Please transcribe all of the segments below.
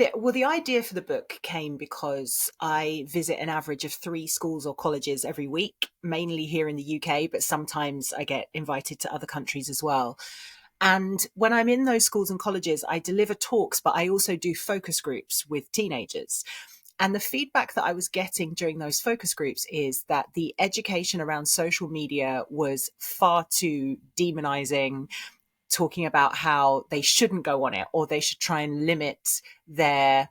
The idea for the book came because I visit an average of 3 schools or colleges every week, mainly here in the UK, but sometimes I get invited to other countries as well. And when I'm in those schools and colleges, I deliver talks, but I also do focus groups with teenagers. And the feedback that I was getting during those focus groups is that the education around social media was far too demonizing, talking about how they shouldn't go on it or they should try and limit their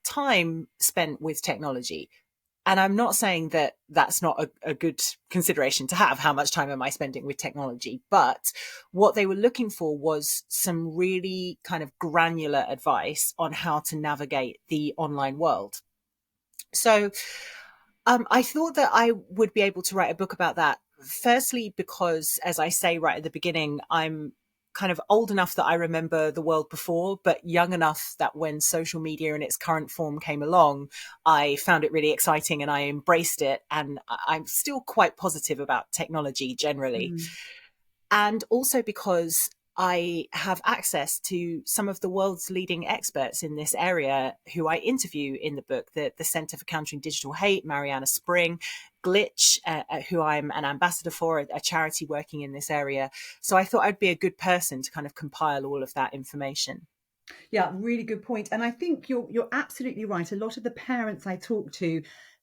time spent with technology. And I'm not saying that that's not a good consideration to have. How much time am I spending with technology? But what they were looking for was some really kind of granular advice on how to navigate the online world. So I thought that I would be able to write a book about that. Firstly, because, as I say right at the beginning, I'm kind of old enough that I remember the world before, but young enough that when social media in its current form came along, I found it really exciting and I embraced it. And I'm still quite positive about technology generally. Mm. And also because I have access to some of the world's leading experts in this area who I interview in the book, the Centre for Countering Digital Hate, Mariana Spring, Glitch, who I'm an ambassador for, a charity working in this area. So I thought I'd be a good person to kind of compile all of that information. Yeah, really good point. And I think you're absolutely right. A lot of the parents I talk to,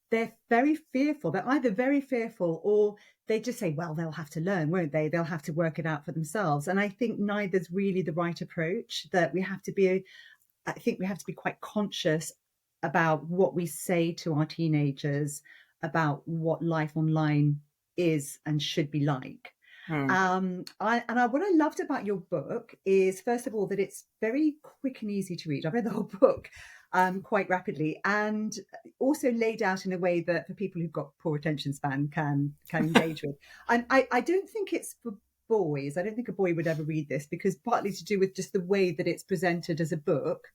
they're very fearful. They're either very fearful or they just say, well, they'll have to learn, won't they? They'll have to work it out for themselves. And I think neither's really the right approach. That we have to be, I think we have to be quite conscious about what we say to our teenagers about what life online is and should be like. Hmm. What I loved about your book is, first of all, that it's very quick and easy to read. I've read the whole book quite rapidly, and also laid out in a way that for people who've got poor attention span can engage with. And I don't think it's for boys. I don't think a boy would ever read this because partly to do with just the way that it's presented as a book.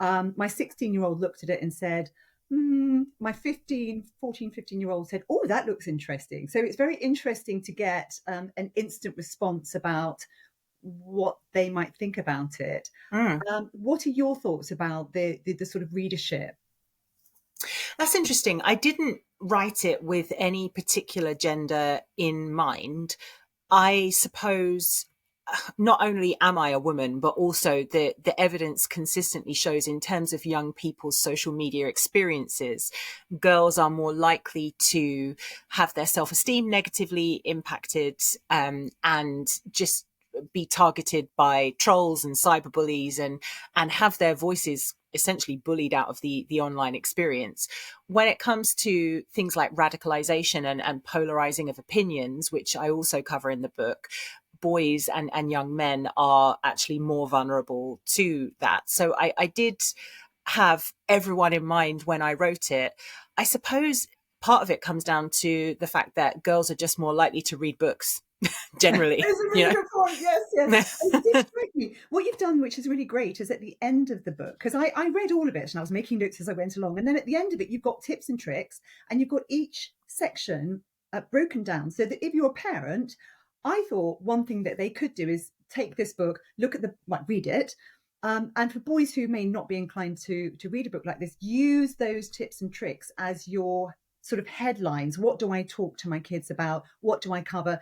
My 16-year-old looked at it and said, my 15-year-old said, oh, that looks interesting. So it's very interesting to get an instant response about what they might think about it. Hmm. What are your thoughts about the sort of readership? That's interesting. I didn't write it with any particular gender in mind. I suppose not only am I a woman, but also the evidence consistently shows in terms of young people's social media experiences, girls are more likely to have their self-esteem negatively impacted, and just be targeted by trolls and cyberbullies and have their voices essentially bullied out of the online experience. When it comes to things like radicalization and polarizing of opinions, which I also cover in the book, boys and young men are actually more vulnerable to that. So I did have everyone in mind when I wrote it. I suppose part of it comes down to the fact that girls are just more likely to read books generally, It's a you really good point. Yes, yes. know. And it did strike me. What you've done, which is really great, is at the end of the book, because I read all of it and I was making notes as I went along. And then at the end of it, you've got tips and tricks, and you've got each section broken down so that if you're a parent, I thought one thing that they could do is take this book, look at read it. And for boys who may not be inclined to read a book like this, use those tips and tricks as your sort of headlines. What do I talk to my kids about? What do I cover?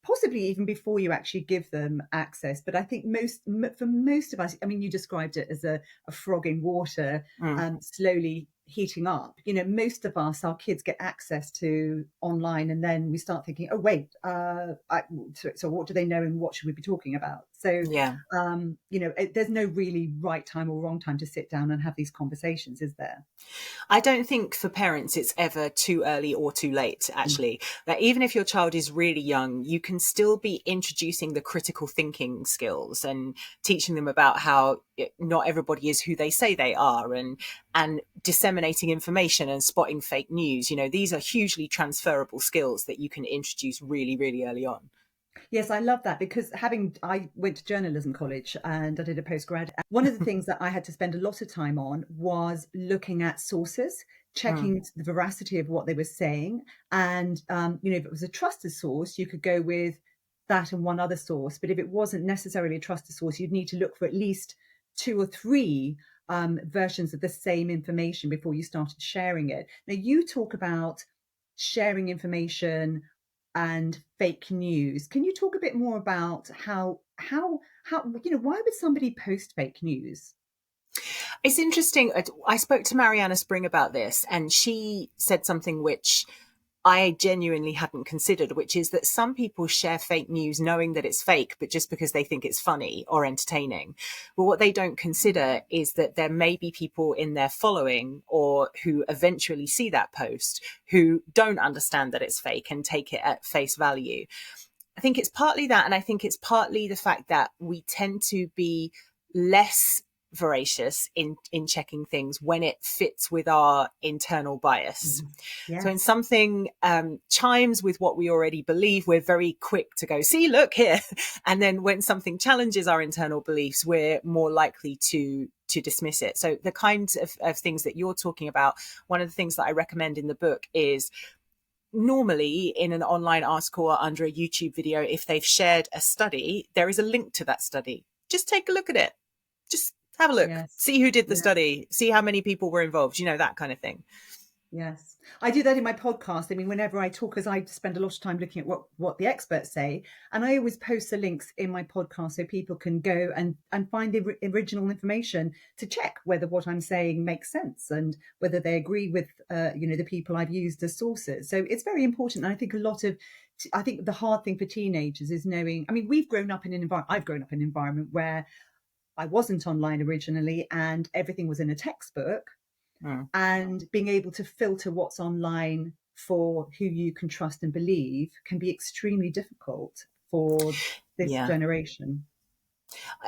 Possibly even before you actually give them access. But I think for most of us, I mean, you described it as a frog in water, Mm. slowly heating up. You know, most of us, our kids get access to online, and then we start thinking, oh wait, so what do they know, and what should we be talking about? So, Yeah. there's no really right time or wrong time to sit down and have these conversations, is there? I don't think for parents it's ever too early or too late, actually. That even if your child is really young, you can still be introducing the critical thinking skills and teaching them about how not everybody is who they say they are, and disseminating information and spotting fake news. You know, these are hugely transferable skills that you can introduce really, really early on. Yes, I love that because I went to journalism college and I did a postgrad. One of the things that I had to spend a lot of time on was looking at sources, Mm. checking the veracity of what they were saying. And, if it was a trusted source, you could go with that and one other source. But if it wasn't necessarily a trusted source, you'd need to look for at least two or three versions of the same information before you started sharing it. Now, you talk about sharing information and fake news. Can you talk a bit more about how why would somebody post fake news? It's interesting. I spoke to Mariana Spring about this, and she said something which I genuinely hadn't considered, which is that some people share fake news knowing that it's fake, but just because they think it's funny or entertaining. But what they don't consider is that there may be people in their following or who eventually see that post who don't understand that it's fake and take it at face value. I think it's partly that. And I think it's partly the fact that we tend to be less voracious in checking things when it fits with our internal bias. Mhm. So when Yes, something chimes with what we already believe, we're very quick to go, see, look here. And then when something challenges our internal beliefs, we're more likely to dismiss it. So the kinds of things that you're talking about, one of the things that I recommend in the book is normally in an online article or under a YouTube video, if they've shared a study, there is a link to that study. Just take a look at it. Just have a look, yes, see who did the yes. study, see how many people were involved, that kind of thing. Yes, I do that in my podcast. I mean, whenever I talk, because I spend a lot of time looking at what the experts say, and I always post the links in my podcast so people can go and find the original information to check whether what I'm saying makes sense and whether they agree with the people I've used as sources. So it's very important. And I think I think the hard thing for teenagers is knowing. I mean, we've grown up in an environment. I've grown up in an environment where I wasn't online originally, and everything was in a textbook, Mm. and being able to filter what's online for who you can trust and believe can be extremely difficult for this Yeah. generation.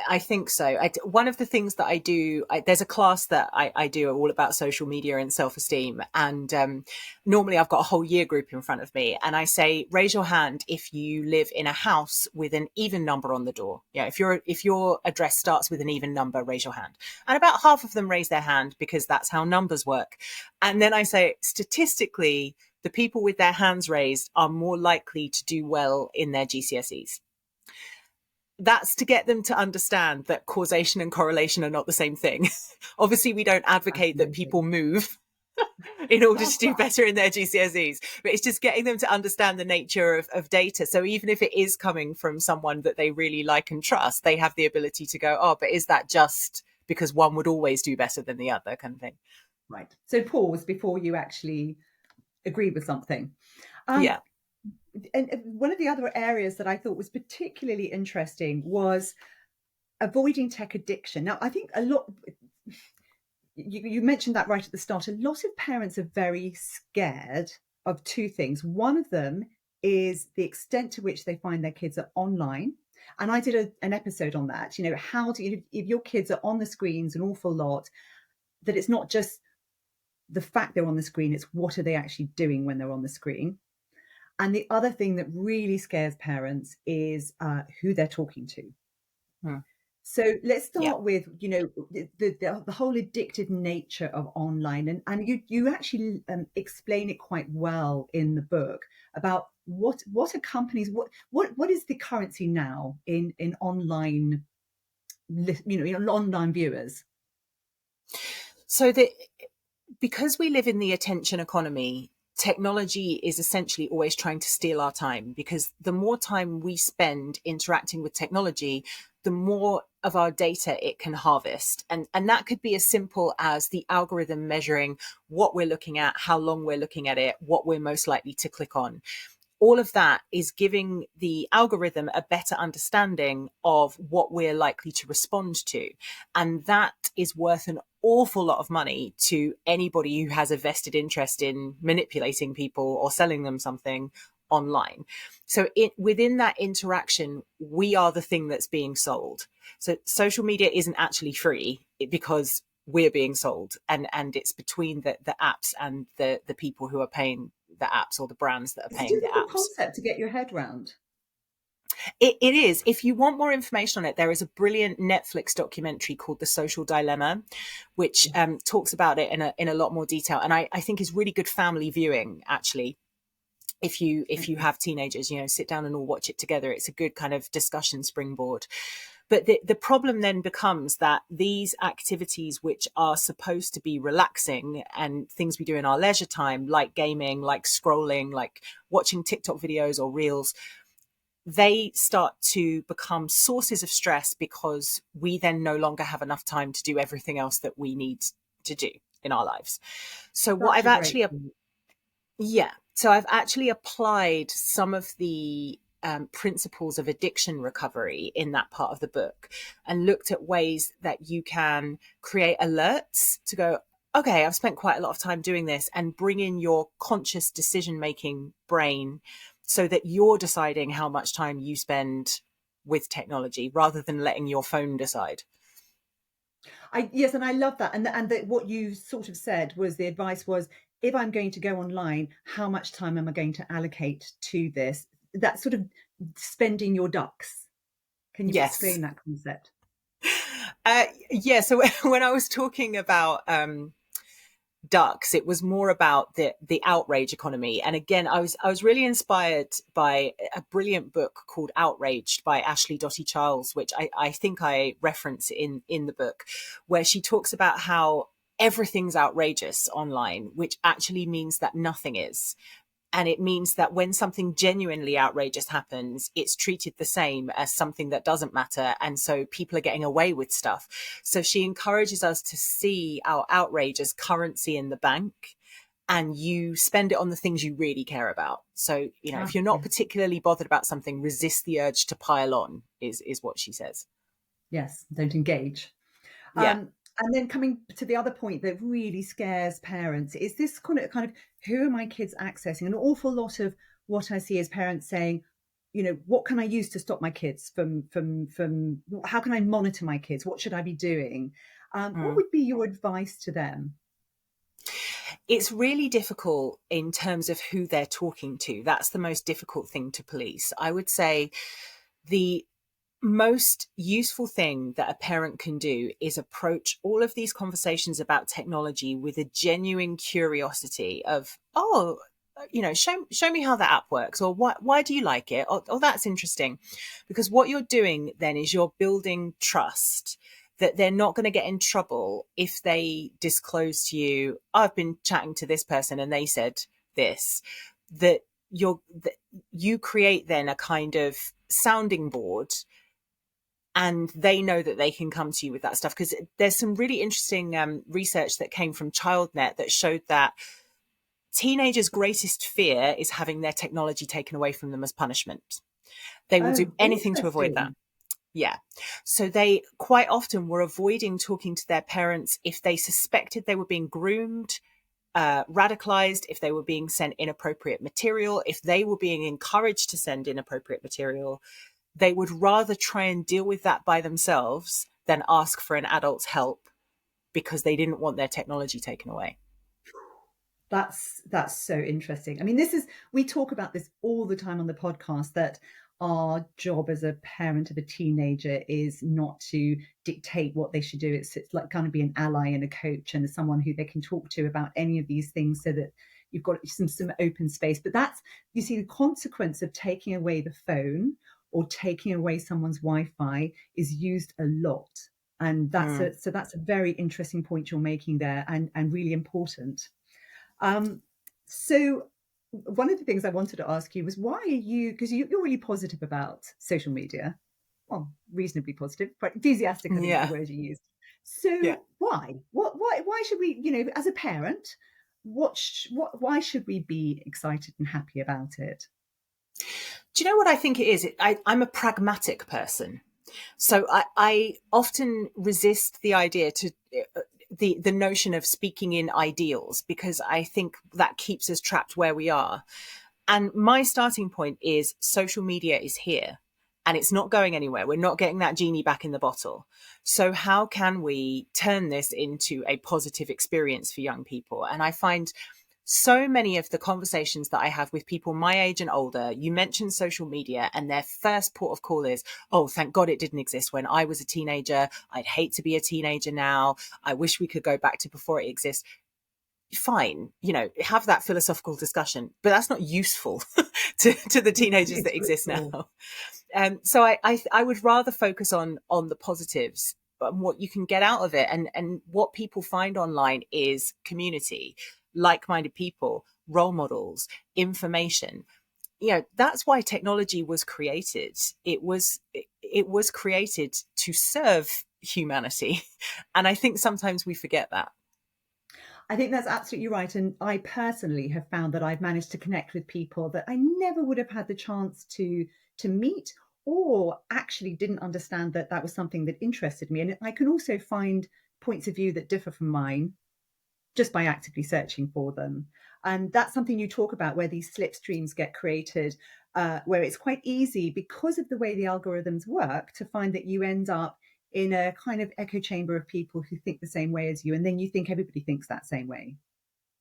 I think so. One of the things that I do, there's a class that I do all about social media and self-esteem. And normally I've got a whole year group in front of me. And I say, raise your hand if you live in a house with an even number on the door. Yeah, if your address starts with an even number, raise your hand. And about half of them raise their hand because that's how numbers work. And then I say, statistically, the people with their hands raised are more likely to do well in their GCSEs. That's to get them to understand that causation and correlation are not the same thing. Obviously, we don't advocate that Fascinating. people move in order to do better in their GCSEs, but it's just getting them to understand the nature of data. So even if it is coming from someone that they really like and trust, they have the ability to go, oh, but is that just because one would always do better than the other kind of thing? Right. So pause before you actually agree with something. Um, Yeah. and one of the other areas that I thought was particularly interesting was avoiding tech addiction. Now, I think a lot, you mentioned that right at the start. A lot of parents are very scared of two things. One of them is the extent to which they find their kids are online. And I did an episode on that. How do you, if your kids are on the screens an awful lot, that it's not just the fact they're on the screen, it's what are they actually doing when they're on the screen. And the other thing that really scares parents is who they're talking to. Hmm. So let's Yeah. start with, the whole addictive nature of online, and you actually explain it quite well in the book about what are companies, what is the currency now in online, in online viewers. So because we live in the attention economy, technology is essentially always trying to steal our time, because the more time we spend interacting with technology, the more of our data it can harvest. And that could be as simple as the algorithm measuring what we're looking at, how long we're looking at it, what we're most likely to click on. All of that is giving the algorithm a better understanding of what we're likely to respond to. And that is worth an awful lot of money to anybody who has a vested interest in manipulating people or selling them something online. So within that interaction, we are the thing that's being sold. So social media isn't actually free because we're being sold, and it's between the apps and the people who are paying the apps, or the brands that are It's a paying the difficult apps. concept to get your head round. It is. If you want more information on it, there is a brilliant Netflix documentary called The Social Dilemma, which talks about it in a lot more detail, and I think is really good family viewing, actually. If you Okay. have teenagers, sit down and all watch it together. It's a good kind of discussion springboard. But the problem then becomes that these activities, which are supposed to be relaxing and things we do in our leisure time, like gaming, like scrolling, like watching TikTok videos or reels, they start to become sources of stress because we then no longer have enough time to do everything else that we need to do in our lives. So what Such I've a great actually, point. yeah, so I've actually applied some of the principles of addiction recovery in that part of the book and looked at ways that you can create alerts to go, okay, I've spent quite a lot of time doing this, and bring in your conscious decision making brain so that you're deciding how much time you spend with technology rather than letting your phone decide. Yes, and I love that. And what you sort of said was the advice was, if I'm going to go online, how much time am I going to allocate to this? That sort of spending your ducks. Can you Yes. explain that concept? Yeah. So when I was talking about ducks, it was more about the outrage economy. And again, I was really inspired by a brilliant book called Outraged by Ashley Dottie Charles, which I think I reference in the book, where she talks about how everything's outrageous online, which actually means that nothing is. And it means that when something genuinely outrageous happens, it's treated the same as something that doesn't matter. And so people are getting away with stuff. So she encourages us to see our outrage as currency in the bank, and you spend it on the things you really care about. So, Ah, if you're not yes. particularly bothered about something, resist the urge to pile on, is what she says. Yes, don't engage. Yeah. And then coming to the other point that really scares parents is this kind of who are my kids accessing? An awful lot of what I see is parents saying, what can I use to stop my kids from how can I monitor my kids? What should I be doing? What Mm. would be your advice to them? It's really difficult in terms of who they're talking to. That's the most difficult thing to police. I would say the most useful thing that a parent can do is approach all of these conversations about technology with a genuine curiosity of, oh, show me how the app works, or why do you like it, or that's interesting. Because what you're doing then is you're building trust that they're not going to get in trouble if they disclose to you, I've been chatting to this person and they said this. That that you create then a kind of sounding board, and they know that they can come to you with that stuff. Because there's some really interesting research that came from ChildNet that showed that teenagers' greatest fear is having their technology taken away from them as punishment. They will do Oh, anything to avoid that. interesting. Yeah. So they quite often were avoiding talking to their parents if they suspected they were being groomed, radicalized, if they were being sent inappropriate material, if they were being encouraged to send inappropriate material. They would rather try and deal with that by themselves than ask for an adult's help because they didn't want their technology taken away. That's so interesting. I mean, we talk about this all the time on the podcast, that our job as a parent of a teenager is not to dictate what they should do. It's like kind of be an ally and a coach and someone who they can talk to about any of these things, so that you've got some open space. But that's, you see, the consequence of taking away the phone or taking away someone's Wi-Fi is used a lot. And Mm. that's a very interesting point you're making there, and really important. Um, so one of the things I wanted to ask you was, why are you, because you're really positive about social media, well, reasonably positive, but enthusiastic, I think is the Yeah. word you used. Yeah. So why should we, as a parent, why should we be excited and happy about it? Do you know what I think it is? I'm a pragmatic person. So I often resist the idea to the notion of speaking in ideals, because I think that keeps us trapped where we are. And my starting point is social media is here and it's not going anywhere. We're not getting that genie back in the bottle. So how can we turn this into a positive experience for young people? And I find so many of the conversations that I have with people my age and older, you mention social media and their first port of call is, oh, thank God it didn't exist when I was a teenager. I'd hate to be a teenager now. I wish we could go back to before it exists. Fine, have that philosophical discussion, but that's not useful to the teenagers It's that exist fruitful. now. So I would rather focus on the positives and what you can get out of it, and what people find online is community, like-minded people, role models, information. That's why technology was created. It was created to serve humanity, and I think sometimes we forget that. I think that's absolutely right. And I personally have found that I've managed to connect with people that I never would have had the chance to meet, or actually didn't understand that that was something that interested me. And I can also find points of view that differ from mine just by actively searching for them. And that's something you talk about, where these slipstreams get created, where it's quite easy, because of the way the algorithms work, to find that you end up in a kind of echo chamber of people who think the same way as you. And then you think everybody thinks that same way.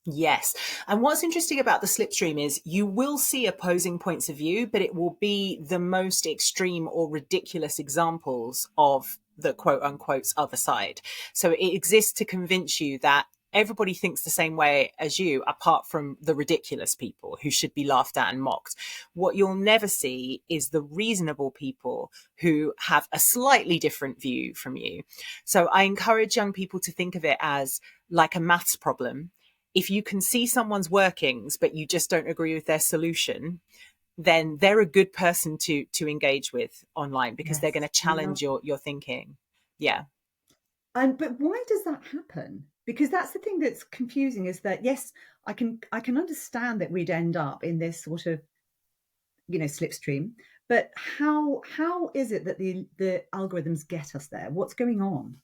Yes. And what's interesting about the slipstream is you will see opposing points of view, but it will be the most extreme or ridiculous examples of the quote unquote other side. So it exists to convince you that everybody thinks the same way as you, apart from the ridiculous people who should be laughed at and mocked. What you'll never see is the reasonable people who have a slightly different view from you. So I encourage young people to think of it as like a maths problem. If you can see someone's workings but you just don't agree with their solution, then they're a good person to engage with online, because they're going Yes, to I love. challenge your thinking. Yeah. And but why does that happen? Because that's the thing that's confusing, is that yes, I can understand that we'd end up in this sort of, slipstream, but how is it that the algorithms get us there? What's going on?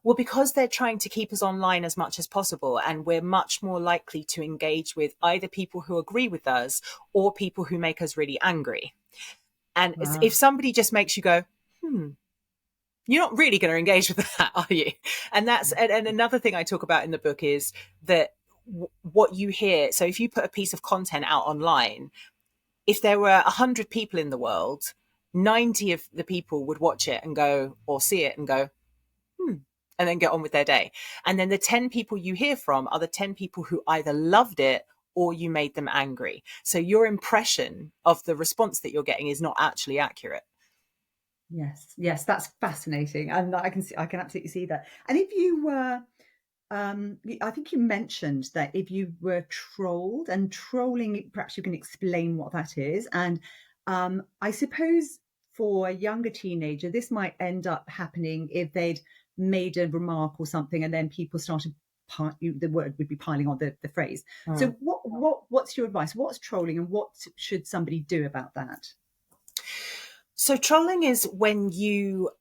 Well, because they're trying to keep us online as much as possible, and we're much more likely to engage with either people who agree with us or people who make us really angry. And if Ah, somebody just makes you go, you're not really going to engage with that, are you? And another thing I talk about in the book is that what you hear. So if you put a piece of content out online, if there were 100 people in the world, 90 of the people would watch it and go, or see it and go, and then get on with their day. And then the 10 people you hear from are the 10 people who either loved it or you made them angry. So your impression of the response that you're getting is not actually accurate. yes, yes, that's fascinating, and I can absolutely see that. And if you were, I think you mentioned that if you were trolled, and trolling, perhaps you can explain what that is. And I suppose for a younger teenager, this might end up happening if they'd made a remark or something, and then people started. The word would be piling on the phrase. So, Mm. what's your advice? What's trolling, and what should somebody do about that? So trolling is when you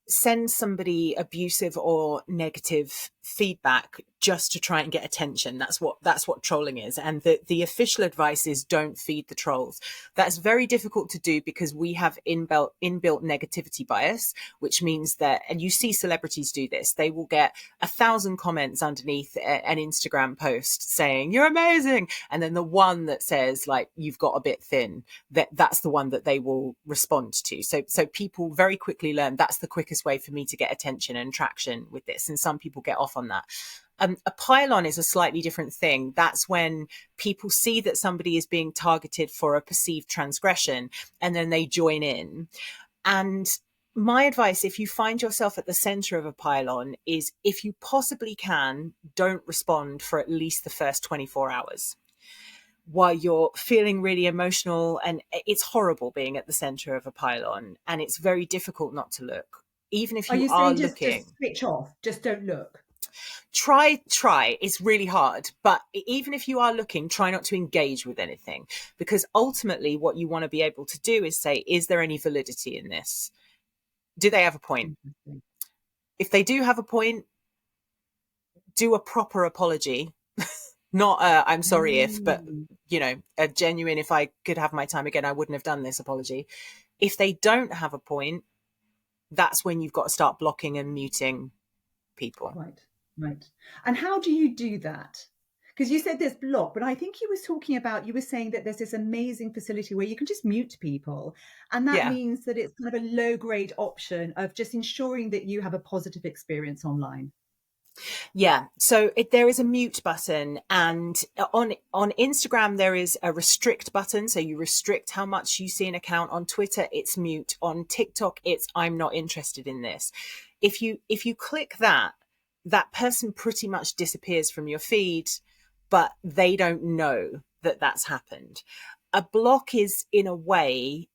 send somebody abusive or negative feedback just to try and get attention. That's what trolling is. And the official advice is don't feed the trolls. That's very difficult to do because we have inbuilt negativity bias, which means that, and you see celebrities do this, they will get 1,000 comments underneath an Instagram post saying you're amazing, and then the one that says like you've got a bit thin, that's the one that they will respond to. So people very quickly learn that's the quickest way for me to get attention and traction with this, and some people get off on that. A pylon is a slightly different thing. That's when people see that somebody is being targeted for a perceived transgression and then they join in. And my advice, if you find yourself at the center of a pylon, is if you possibly can, don't respond for at least the first 24 hours while you're feeling really emotional. And it's horrible being at the center of a pylon, and it's very difficult not to look. Even if Are you you are saying just looking, switch off, just don't look? try. It's really hard, but even if you are looking, try not to engage with anything, because ultimately what you want to be able to do is say, is there any validity in this? Do they have a point? Interesting. If they do have a point, do a proper apology, not I'm sorry if, but Mm, a genuine, if I could have my time again I wouldn't have done this apology. If they don't have a point, that's when you've got to start blocking and muting people. right, right. And how do you do that? Because you said there's block, but I think you were saying that there's this amazing facility where you can just mute people. And that Yeah. means that it's kind of a low grade option of just ensuring that you have a positive experience online. Yeah. So there is a mute button, and on Instagram there is a restrict button. So you restrict how much you see an account. On Twitter, it's mute. On TikTok, it's I'm not interested in this. If you click that, that person pretty much disappears from your feed, but they don't know that that's happened. A block is, in a way,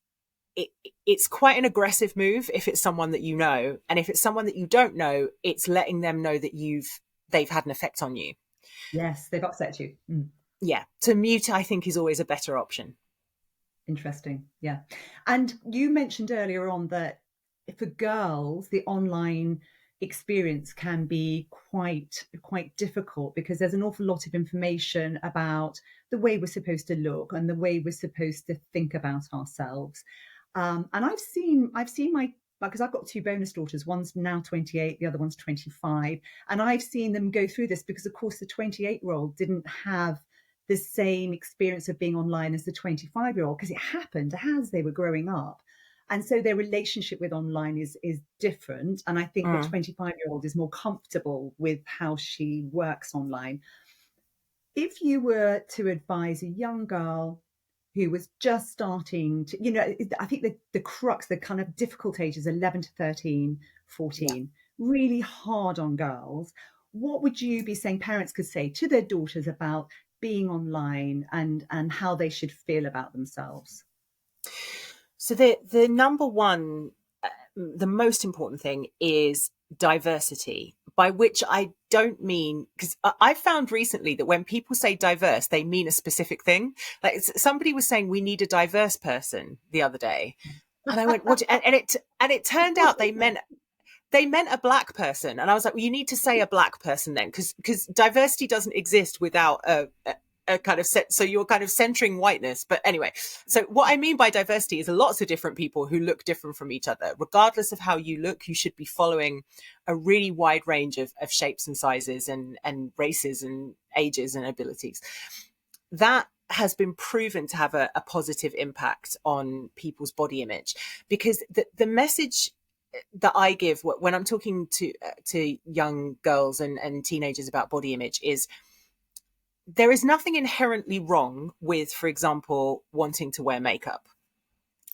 it, it's quite an aggressive move if it's someone that you know, and if it's someone that you don't know, it's letting them know that they've had an effect on you. Yes, they've upset you. Mm. Yeah, to mute, I think, is always a better option. Interesting. Yeah. And you mentioned earlier on that for girls, the online experience can be quite difficult because there's an awful lot of information about the way we're supposed to look and the way we're supposed to think about ourselves. And I've seen my, because I've got two bonus daughters. One's now 28, the other one's 25, and I've seen them go through this because, of course, the 28-year-old didn't have the same experience of being online as the 25-year-old because it happened as they were growing up. And so their relationship with online is different. And I think the Mm. 25-year-old is more comfortable with how she works online. If you were to advise a young girl who was just starting to, I think the crux, the kind of difficult ages, 11 to 13, Yeah. 14, really hard on girls, what would you be saying parents could say to their daughters about being online and how they should feel about themselves? So the number one, the most important thing is diversity, by which I don't mean, because I found recently that when people say diverse, they mean a specific thing. Like somebody was saying we need a diverse person the other day, and I went, what? And it turned out they meant a black person, and I was like, well, you need to say a black person then, because diversity doesn't exist without a kind of set. So you're kind of centering whiteness. But anyway, so what I mean by diversity is lots of different people who look different from each other. Regardless of how you look, you should be following a really wide range of shapes and sizes and races and ages and abilities. That has been proven to have a positive impact on people's body image, because the message that I give when I'm talking to young girls and teenagers about body image is there is nothing inherently wrong with, for example, wanting to wear makeup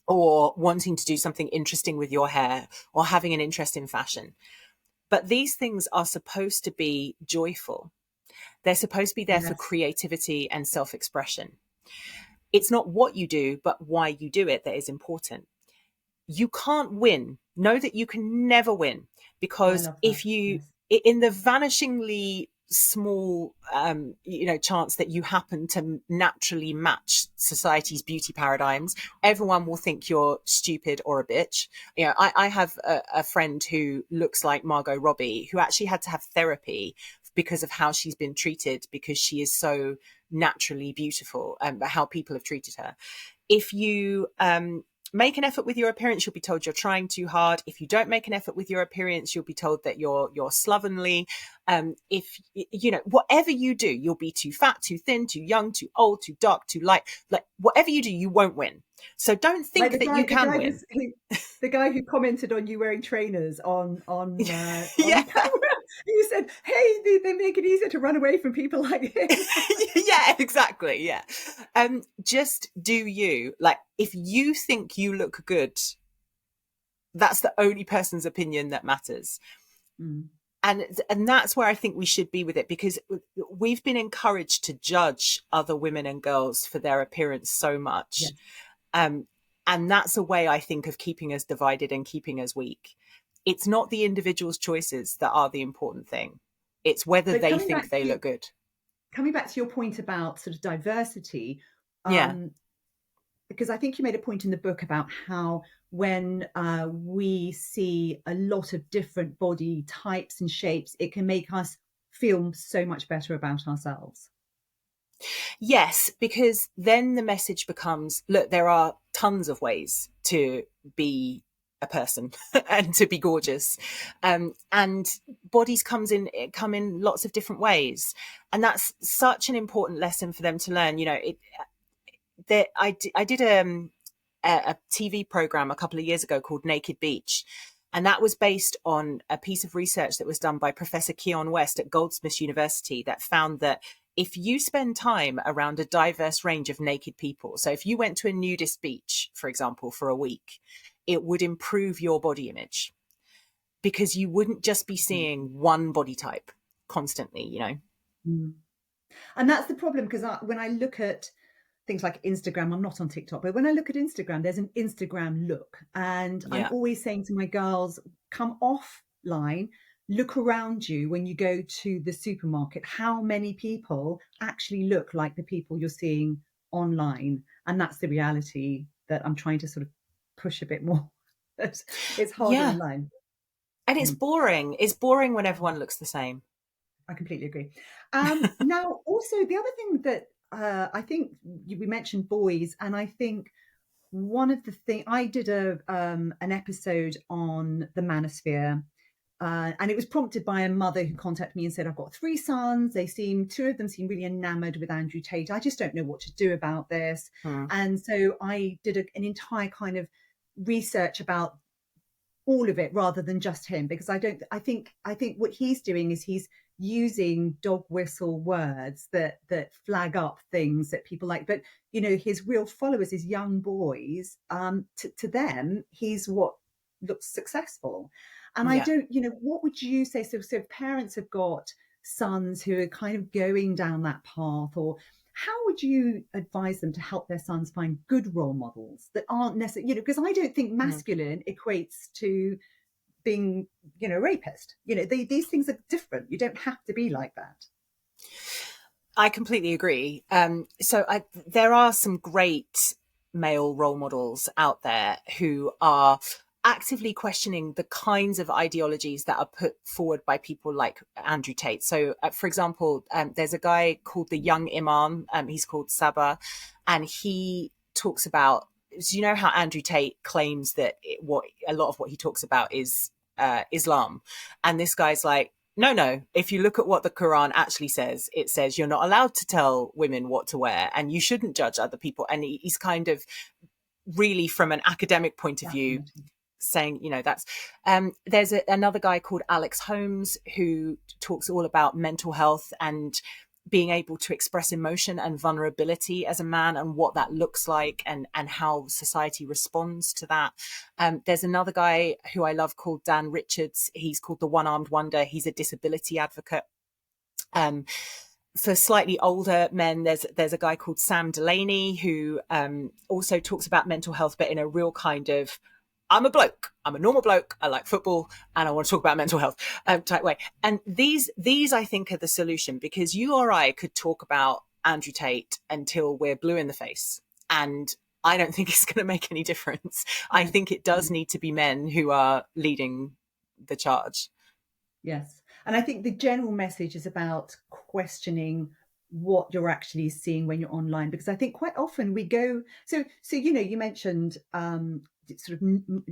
or wanting to do something interesting with your hair or having an interest in fashion. But these things are supposed to be joyful. They're supposed to be there for Yes, creativity and self-expression. It's not what you do, but why you do it that is important. You can't win. Know that you can never win, I because love that. if you, Yes. in the vanishingly small, chance that you happen to naturally match society's beauty paradigms, everyone will think you're stupid or a bitch. I have a friend who looks like Margot Robbie, who actually had to have therapy because of how she's been treated, because she is so naturally beautiful, and how people have treated her. If you make an effort with your appearance, you'll be told you're trying too hard. If you don't make an effort with your appearance, you'll be told that you're slovenly. If whatever you do, you'll be too fat, too thin, too young, too old, too dark, too light. Like whatever you do, you won't win. So don't Like think that you the can guy win. the guy who commented on you wearing trainers on Yeah. camera. You said, "Hey, they make it easier to run away from people like him." Yeah, exactly. Yeah. Just do you. Like, if you think you look good, that's the only person's opinion that matters. Mm, And that's where I think we should be with it, because we've been encouraged to judge other women and girls for their appearance so much. yes. Um, and that's a way, I think, of keeping us divided and keeping us weak. It's not the individual's choices that are the important thing. It's whether But they think they look good. coming back to your point about sort of diversity, Yeah. um, because I think you made a point in the book about how when we see a lot of different body types and shapes, it can make us feel so much better about ourselves. Yes, because then the message becomes, look, there are tons of ways to be a person and to be gorgeous. And bodies come in lots of different ways. And that's such an important lesson for them to learn. I did a TV program a couple of years ago called Naked Beach. And that was based on a piece of research that was done by Professor Keon West at Goldsmiths University that found that if you spend time around a diverse range of naked people, so if you went to a nudist beach, for example, for a week, it would improve your body image because you wouldn't just be seeing one body type constantly, you know? Mm. And that's the problem, because when I look at things like Instagram, I'm not on TikTok, but when I look at Instagram, there's an Instagram look. And I'm Yeah. always saying to my girls, come offline, look around you when you go to the supermarket. How many people actually look like the people you're seeing online? And that's the reality that I'm trying to sort of push a bit more. It's harder Yeah. online. And it's Mm. boring. It's boring when everyone looks the same. I completely agree. Now, also, the other thing that I think we mentioned boys, and I think one of the things I did an episode on the manosphere, and it was prompted by a mother who contacted me and said, "I've got three sons. Two of them seem really enamored with Andrew Tate. I just don't know what to do about this." Hmm. And so I did an entire kind of research about all of it rather than just him, because I think what he's doing is he's using dog whistle words that flag up things that people like, but his real followers, his young boys, to them he's what looks successful. And I Yeah. don't, what would you say, so if parents have got sons who are kind of going down that path, or how would you advise them to help their sons find good role models that aren't necessarily, because I don't think Hmm. masculine equates to being, a rapist. These things are different. You don't have to be like that. I completely agree. There are some great male role models out there who are actively questioning the kinds of ideologies that are put forward by people like Andrew Tate. So, for example, there's a guy called the Young Imam. He's called Saba, and he talks about. So you know how Andrew Tate claims that what a lot of what he talks about is Islam, and this guy's like, no, no. If you look at what the Quran actually says, it says you're not allowed to tell women what to wear and you shouldn't judge other people. And he's kind of really, from an academic point of view, Fascinating. saying, that's there's another guy called Alex Holmes who talks all about mental health and being able to express emotion and vulnerability as a man and what that looks like and how society responds to that. There's another guy who I love called Dan Richards. He's called the One-Armed Wonder. He's a disability advocate. Um, for slightly older men, there's a guy called Sam Delaney who also talks about mental health, but in a real kind of I'm a bloke. I'm a normal bloke. I like football, and I want to talk about mental health type way. And these I think are the solution, because you or I could talk about Andrew Tate until we're blue in the face, and I don't think it's going to make any difference. I No. think it does need to be men who are leading the charge. Yes. And I think the general message is about questioning what you're actually seeing when you're online, because I think quite often we go, so you mentioned sort of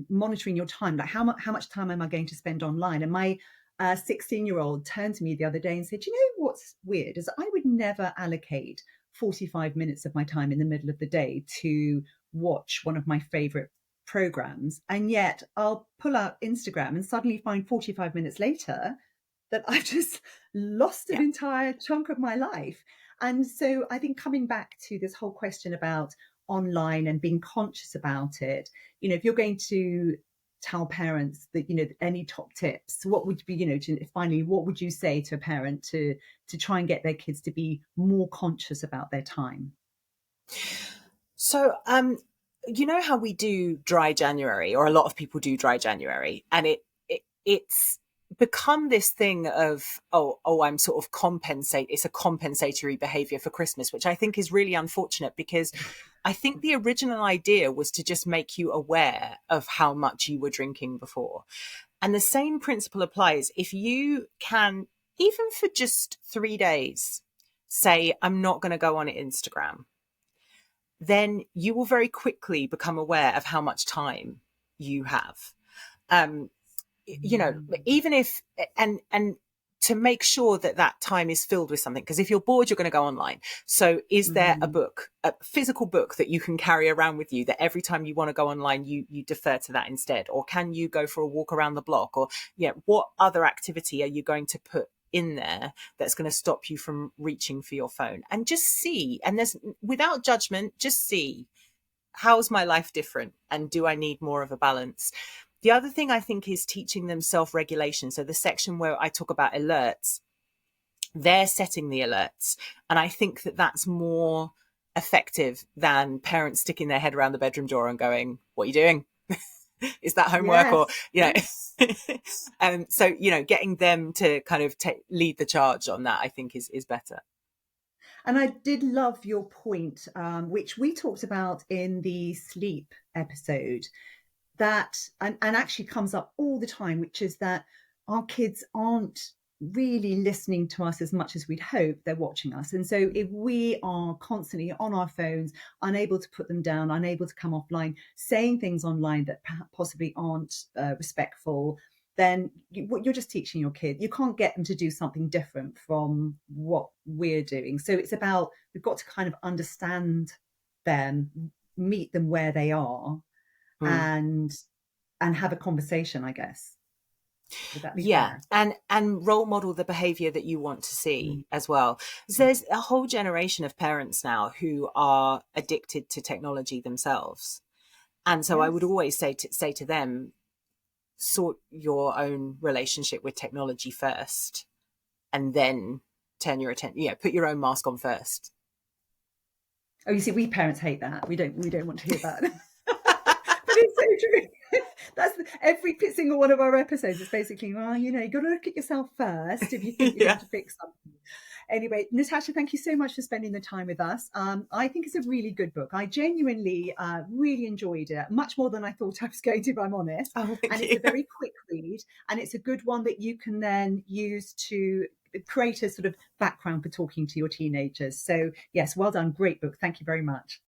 monitoring your time, like how much time am I going to spend online? And my 16-year-old turned to me the other day and said, what's weird is I would never allocate 45 minutes of my time in the middle of the day to watch one of my favorite programs, and yet I'll pull out Instagram and suddenly find 45 minutes later that I've just lost an Yeah. entire chunk of my life. And so I think coming back to this whole question about online and being conscious about it, if you're going to tell parents that, any top tips, what would be, finally, what would you say to a parent to try and get their kids to be more conscious about their time? So, you know how we do dry January, or a lot of people do dry January, and it's become this thing of I'm sort of compensate. It's a compensatory behavior for Christmas, which I think is really unfortunate, because I think the original idea was to just make you aware of how much you were drinking before, and the same principle applies. If you can, even for just 3 days, say I'm not going to go on Instagram, then you will very quickly become aware of how much time you have. Um, Mm. even if, and to make sure that that time is filled with something. Because if you're bored, you're going to go online. So is there a Mm. book, a physical book that you can carry around with you that every time you want to go online, you defer to that instead? Or can you go for a walk around the block? Or what other activity are you going to put in there that's going to stop you from reaching for your phone? And just see, and there's, without judgment, just see, how's my life different? And do I need more of a balance? The other thing I think is teaching them self-regulation. So the section where I talk about alerts, they're setting the alerts. And I think that that's more effective than parents sticking their head around the bedroom door and going, what are you doing? Is that homework? Or, Yes. so, getting them to kind of lead the charge on that, I think is better. And I did love your point, which we talked about in the sleep episode, that and actually comes up all the time, which is that our kids aren't really listening to us as much as we'd hope. They're watching us. And so if we are constantly on our phones, unable to put them down, unable to come offline, saying things online that possibly aren't respectful, then you're just teaching your kid. You can't get them to do something different from what we're doing. So it's about, we've got to kind of understand them, meet them where they are, Mm. and have a conversation, I guess. Would that be Yeah, fair? and role model the behavior that you want to see Mm. as well. So there's a whole generation of parents now who are addicted to technology themselves. And so I would Yes. always say to them, sort your own relationship with technology first, and then turn your attention, put your own mask on first. Oh, you see, we parents hate that. We don't want to hear that. But it's so true. That's every single one of our episodes is basically, well, you got to look at yourself first if you think you're going Yeah. to fix something. Anyway, Natasha, thank you so much for spending the time with us. I think it's a really good book. I genuinely really enjoyed it, much more than I thought I was going to, if I'm honest. Oh, And thank it's you. a very quick read, and it's a good one that you can then use to create a sort of background for talking to your teenagers. So yes, well done. Great book. Thank you very much.